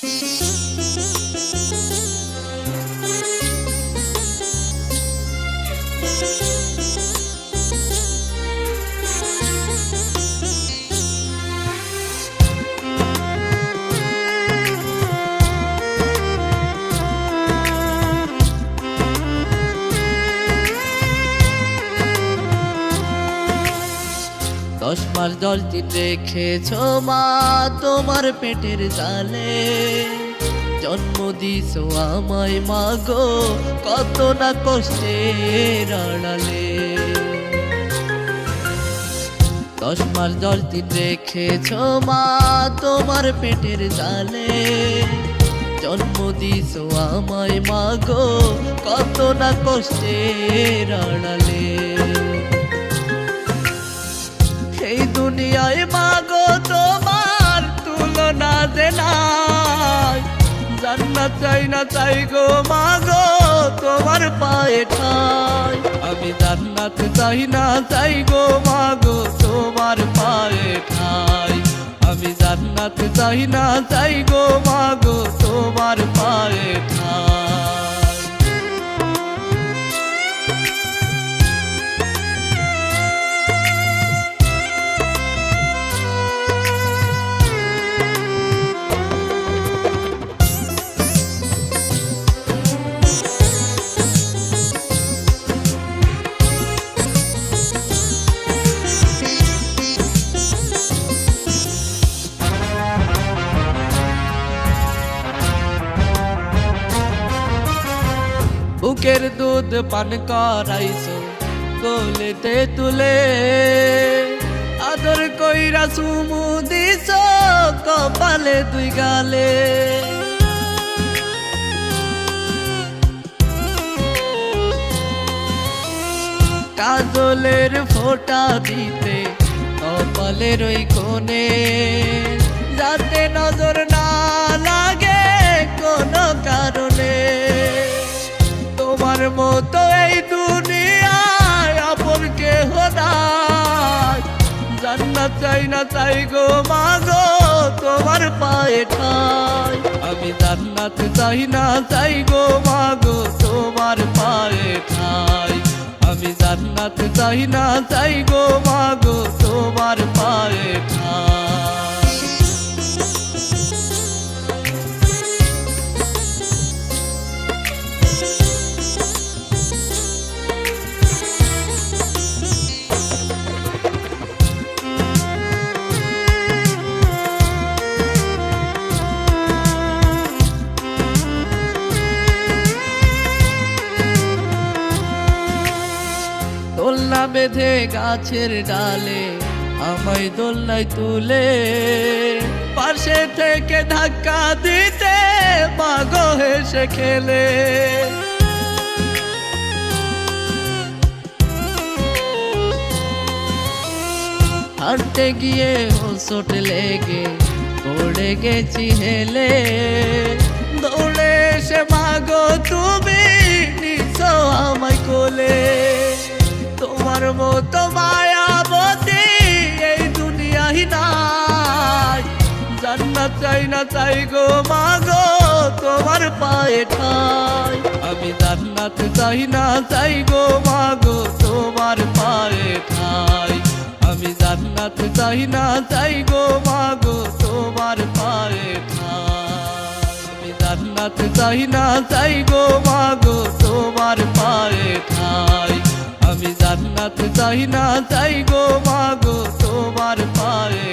10 মাস জলদিন রেখেছ মা তোমার পেটের জালে, জন্ম দিছো আমায় মাগো কত না কষ্টের আড়ালে। 10 মাস জলদিন রেখেছ মা তোমার পেটের জালে, জন্ম দিছো আমায় মাগো কত না কষ্টের আড়ালে। এই দুনিয়ায় মাগো তোমার তুলনা যে নাই, জান্নাত চাই না চাই গো মাগো তোমার পায়ে ঠাই। আমি জান্নাত চাই না চাই গো মাগো তোমার পায়ে ঠাই। আমি জান্নাত চাই না চাই গো মাগো তোমার পায়ে ঠাই। বুকের দুধ পান করাইছো কোলেতে তুলে, আদর কইরা চুমু দিছো কপালে দুই গালে। কাজলের ফোঁটা দিতে কপালের ওই কোণে, যাতে নজর না লাগে কোনো কারণে। তোমার মতো এই দুনিয়ায় আপন কেহ নাই, জান্নাত চাই না চাই গো মাগো তোমার পায়ে ঠাই। আমি জান্নাত চাই না চাই গো মাগো তোমার পায়ে ঠাই। আমি জান্নাত চাই না চাই গো মাগো তোমার পায়ে ঠাই। দোলনা বেঁধে গাছের ডালে আমায় দোলনায় তুলে, পাশে থেকে ধাক্কা দিতে মাগো হেসে খেলে। হাঁটতে গিয়ে হোঁচট লেগে পড়ে গেছি হেলে, দৌড়ে এসে মাগো তুমি নিছো আমায় কোলে। তোমার মতো মায়াবতী এই দুনিয়ায় নাই, জান্নাত চাই না চাই গো মাগো তোমার পায়ে ঠাই। আমি জান্নাত চাই না চাই গো মাগো তোমার পায়ে ঠাই। আমি জান্নাত চাই না চাই গো মাগো তোমার পায়ে ঠাই। আমি জান্নাত চাই না চাই গো মাগো তোমার পায়ে ঠাই। আমি জান্নাত চাই না চাই গো মাগো তোমার পায়ে।